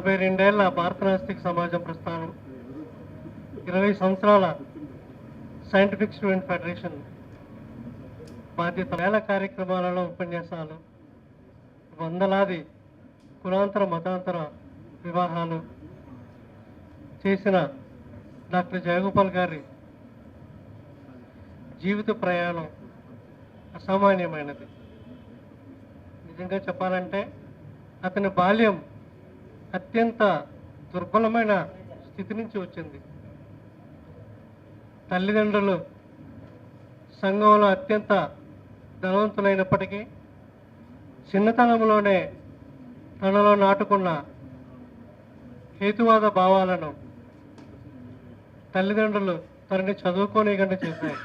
52 భారత నాస్తిక సమాజం ప్రస్థానం, 20 సంవత్సరాల సైంటిఫిక్ స్టూడెంట్ ఫెడరేషన్ బాధ్యత, వేల కార్యక్రమాలలో ఉపన్యాసాలు, వందలాది కులాంతర మతాంతర వివాహాలు చేసిన డాక్టర్ జయగోపాల్ గారి జీవిత ప్రయాణం అసామాన్యమైనది. నిజంగా చెప్పాలంటే అతని బాల్యం అత్యంత దుర్బలమైన స్థితి నుంచి వచ్చింది. తల్లిదండ్రులు సంఘంలో అత్యంత ధనవంతులైనప్పటికీ చిన్నతనంలోనే తనలో నాటుకున్న హేతువాద భావాలను తల్లిదండ్రులు తనని చదువుకోనికుండా చేశాయి.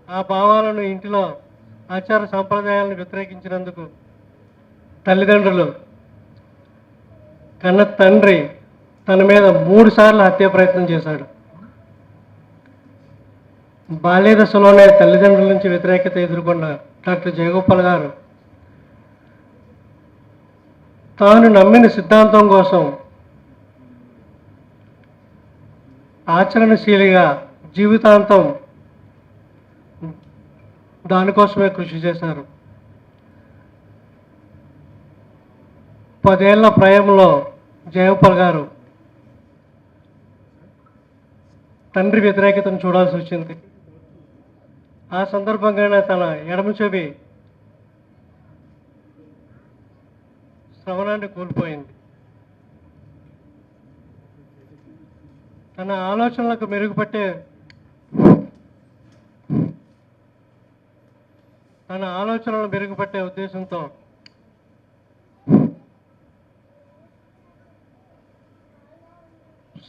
ఆ భావాలను ఇంటిలో ఆచార సాంప్రదాయాలను వ్యతిరేకించినందుకు తల్లిదండ్రులు కన్న తండ్రి తన మీద 3 సార్లు హత్య ప్రయత్నం చేశాడు. బాల్య దశలోనే తల్లిదండ్రుల నుంచి వ్యతిరేకత ఎదుర్కొన్న డాక్టర్ జయగోపాల్ గారు తాను నమ్మిన సిద్ధాంతం కోసం ఆచరణశీలిగా జీవితాంతం దానికోసమే కృషి చేశారు. 10 ఏళ్ల ప్రాయంలో జయగోపాల్ గారు తండ్రి వ్యతిరేకతను చూడాల్సి వచ్చింది. ఆ సందర్భంగానే తన ఎడమ చెవి శ్రవణాన్ని కోల్పోయింది. తన ఆలోచనలకు మెరుగుపట్టే ఉద్దేశంతో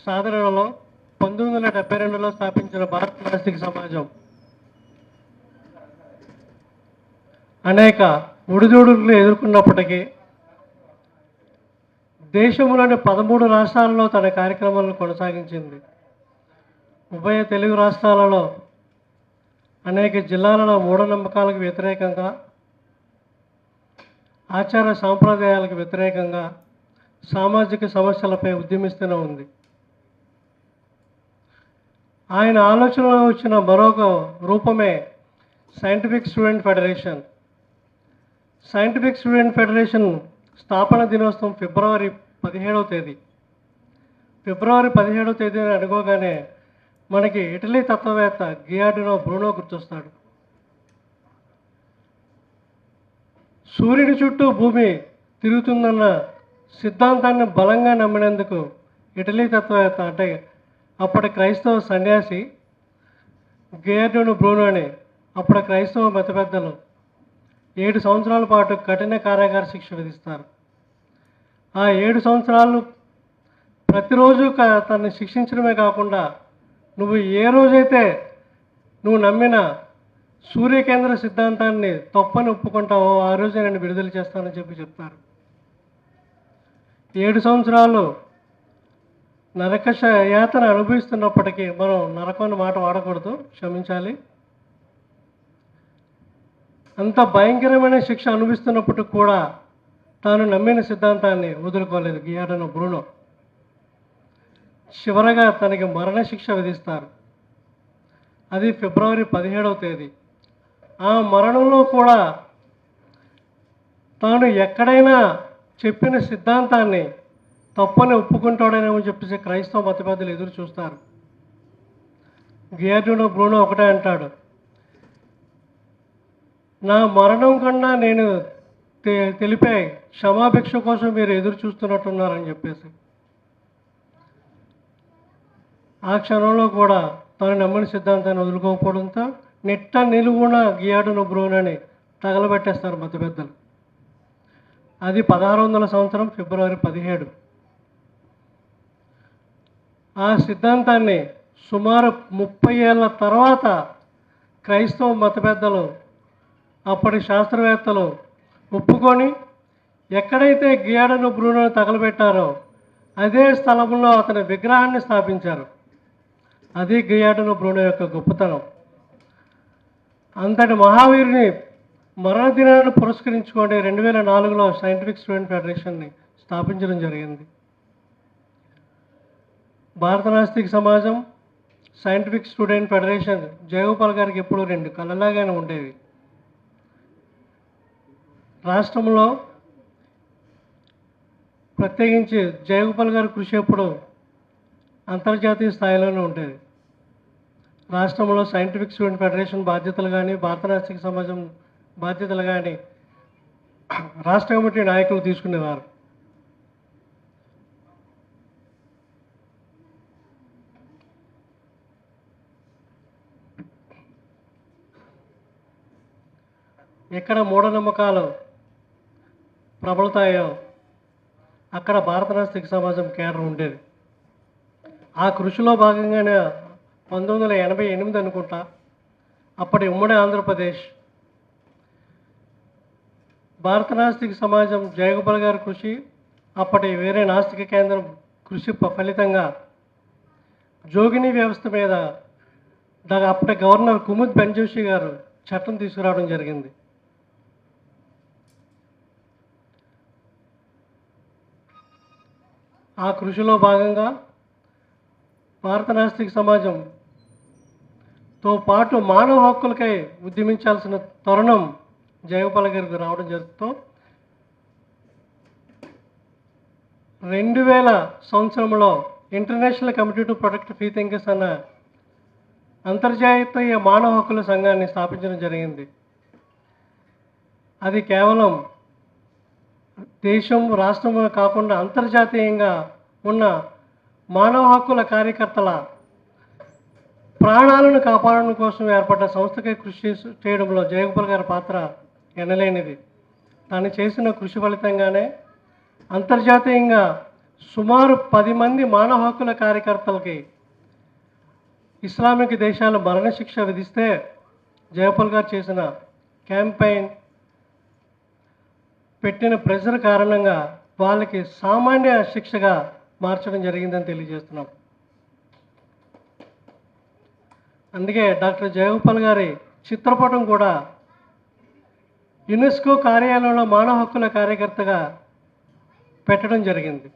సాధారణలో 1972లో స్థాపించిన భారత నాస్తిక సమాజం అనేక ఒడిదుడుకులు ఎదుర్కొన్నప్పటికీ దేశంలోని 13 రాష్ట్రాల్లో తన కార్యక్రమాలను కొనసాగించింది. ఉభయ తెలుగు రాష్ట్రాలలో అనేక జిల్లాలలో మూఢనమ్మకాలకు వ్యతిరేకంగా, ఆచార సాంప్రదాయాలకు వ్యతిరేకంగా సామాజిక సమస్యలపై ఉద్యమిస్తూనే ఉంది. ఆయన ఆలోచనలో వచ్చిన మరొక రూపమే scientific student federation. Scientific student federation స్థాపన దినోత్సవం ఫిబ్రవరి 17వ తేదీ. ఫిబ్రవరి 17వ తేదీని అనుకోగానే మనకి ఇటలీ తత్వవేత్త గియార్డినో బ్రూనో గుర్తొస్తాడు. సూర్యుడి చుట్టూ భూమి తిరుగుతుందన్న సిద్ధాంతాన్ని బలంగా నమ్మినందుకు ఇటలీ తత్వవేత్త అంటే అప్పటి క్రైస్తవ సన్యాసి గియార్డినో బ్రూనోని అప్పటి క్రైస్తవ మత పెద్దలు 7 సంవత్సరాల పాటు కఠిన కారాగార శిక్ష విధిస్తారు. ఆ 7 సంవత్సరాలు ప్రతిరోజు తనని శిక్షించడమే కాకుండా నువ్వు ఏ రోజైతే నువ్వు నమ్మిన సూర్యకేంద్ర సిద్ధాంతాన్ని తప్పని ఒప్పుకుంటావో ఆ రోజే నేను విడుదల చేస్తానని చెప్తారు. 7 సంవత్సరాలు నరక యాతన అనుభవిస్తున్నప్పటికీ, మనం నరకం అనే మాట వాడకూడదు, క్షమించాలి, అంత భయంకరమైన శిక్ష అనుభవిస్తున్నప్పటికి కూడా తాను నమ్మిన సిద్ధాంతాన్ని వదులుకోలేదు గియార్డినో బ్రూనో. చివరగా తనకి మరణశిక్ష విధిస్తారు. అది ఫిబ్రవరి 17వ తేదీ. ఆ మరణంలో కూడా తాను ఎక్కడైనా చెప్పిన సిద్ధాంతాన్ని తప్పని ఒప్పుకుంటాడేమో చెప్పేసి క్రైస్తవ మత పెద్దలు ఎదురు చూస్తారు. గియార్డినో బ్రూనో ఒకటే అంటాడు, నా మరణం కన్నా నేను తెలిపే క్షమాభిక్ష కోసం మీరు ఎదురు చూస్తున్నట్టున్నారని చెప్పేసి. ఆ క్షణంలో కూడా తను నమ్మిన సిద్ధాంతాన్ని వదులుకోకపోవడంతో నిట్ట నిలువున గియార్డినో బ్రూనోని తగలబెట్టేస్తారు మత పెద్దలు. అది 1600 సంవత్సరం ఫిబ్రవరి 17. ఆ సిద్ధాంతాన్ని సుమారు 30 ఏళ్ళ తర్వాత క్రైస్తవ మత పెద్దలు, అప్పటి శాస్త్రవేత్తలు ఒప్పుకొని ఎక్కడైతే గియార్డినో బ్రూనోని తగలబెట్టారో అదే స్థలంలో అతని విగ్రహాన్ని స్థాపించారు. అది గియార్డినో బ్రూనో యొక్క గొప్పతనం. అంతటి మహావీరుని మరణదినాన్ని పురస్కరించుకొని 2004లో సైంటిఫిక్ స్టూడెంట్ ఫెడరేషన్ని స్థాపించడం జరిగింది. భారత నాస్తిక సమాజం, సైంటిఫిక్ స్టూడెంట్ ఫెడరేషన్ జయగోపాల్ గారికి ఎప్పుడూ రెండు కళ్ళలాగానే ఉండేవి. రాష్ట్రంలో ప్రత్యేకించి జయగోపాల్ గారి కృషి ఎప్పుడు అంతర్జాతీయ స్థాయిలోనే ఉండేది. రాష్ట్రంలో సైంటిఫిక్ స్టూడెంట్ ఫెడరేషన్ బాధ్యతలు కానీ, భారత నాస్తిక సమాజం బాధ్యతలు కానీ రాష్ట్ర కమిటీ నాయకులు తీసుకునేవారు. ఎక్కడ మూఢనమ్మకాలు ప్రబలుతాయో అక్కడ భారత నాస్తిక సమాజం కేడర్ ఉండేది. ఆ కృషిలో భాగంగానే 1988 అనుకుంటా, అప్పటి ఉమ్మడి ఆంధ్రప్రదేశ్ భారత నాస్తిక సమాజం జయగోపాల్ గారి కృషి, అప్పటి వేరే నాస్తిక కేంద్రం కృషి ఫలితంగా జోగిని వ్యవస్థ మీద అప్పటి గవర్నర్ కుముద్ బెంజోషి గారు చట్టం తీసుకురావడం జరిగింది. ఆ కృషిలో భాగంగా భారత నాస్తిక సమాజంతో పాటు మానవ హక్కులకై ఉద్యమించాల్సిన తరుణం జయగోపాల్ గారికి రావడం జరుగుతూ 2000 సంవత్సరంలో international committee to protect free thinkers అన్న అంతర్జాతీయ మానవ హక్కుల సంఘాన్ని స్థాపించడం జరిగింది. అది కేవలం దేశం, రాష్ట్రం కాకుండా అంతర్జాతీయంగా ఉన్న మానవ హక్కుల కార్యకర్తల ప్రాణాలను కాపాడడం కోసం ఏర్పడ్డ సంస్థకై కృషి చేయడంలో జయగోపాల్ గారి పాత్ర ఎనలేనిది. తాను చేసిన కృషి ఫలితంగానే అంతర్జాతీయంగా సుమారు 10 మంది మానవ హక్కుల కార్యకర్తలకి ఇస్లామిక్ దేశాలు మరణశిక్ష విధిస్తే జయగోపాల్ గారు చేసిన క్యాంపెయిన్, పెట్టిన ప్రెజర్ కారణంగా వాళ్ళకి సామాన్య శిక్షగా మార్చడం జరిగిందని తెలియజేస్తున్నాం. అందుకే డాక్టర్ జయగోపాల్ గారి చిత్రపటం కూడా యునెస్కో కార్యాలయంలో మానవ హక్కుల కార్యకర్తగా పెట్టడం జరిగింది.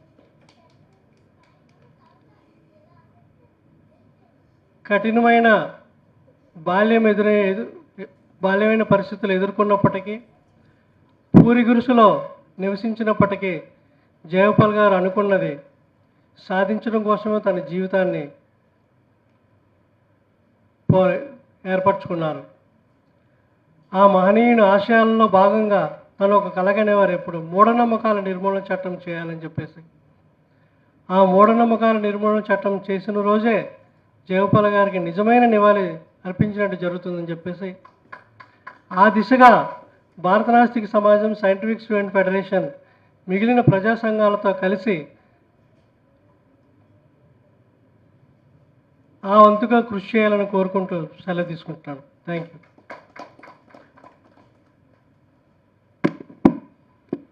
కఠినమైన బాల్యమైన పరిస్థితులు ఎదుర్కొన్నప్పటికీ, పూరి గురుసులో నివసించినప్పటికీ జయగోపాల్ గారు అనుకున్నది సాధించడం కోసమే తన జీవితాన్ని ఏర్పరచుకున్నారు. ఆ మహనీయుని ఆశయాలలో భాగంగా తను ఒక కలగనేవారు ఎప్పుడు మూఢనమ్మకాల నిర్మూలన చట్టం చేయాలని చెప్పేసి. ఆ మూఢనమ్మకాల నిర్మూలన చట్టం చేసిన రోజే జయగోపాల్ గారికి నిజమైన నివాళి అర్పించినట్టు జరుగుతుందని చెప్పేసి ఆ దిశగా భారత నాస్తిక సమాజం, సైంటిఫిక్ స్టూడెంట్ ఫెడరేషన్ మిగిలిన ప్రజా సంఘాలతో కలిసి ఆ వంతుగా కృషి చేయాలని కోరుకుంటూ సెలవు తీసుకుంటున్నాను. Thank you.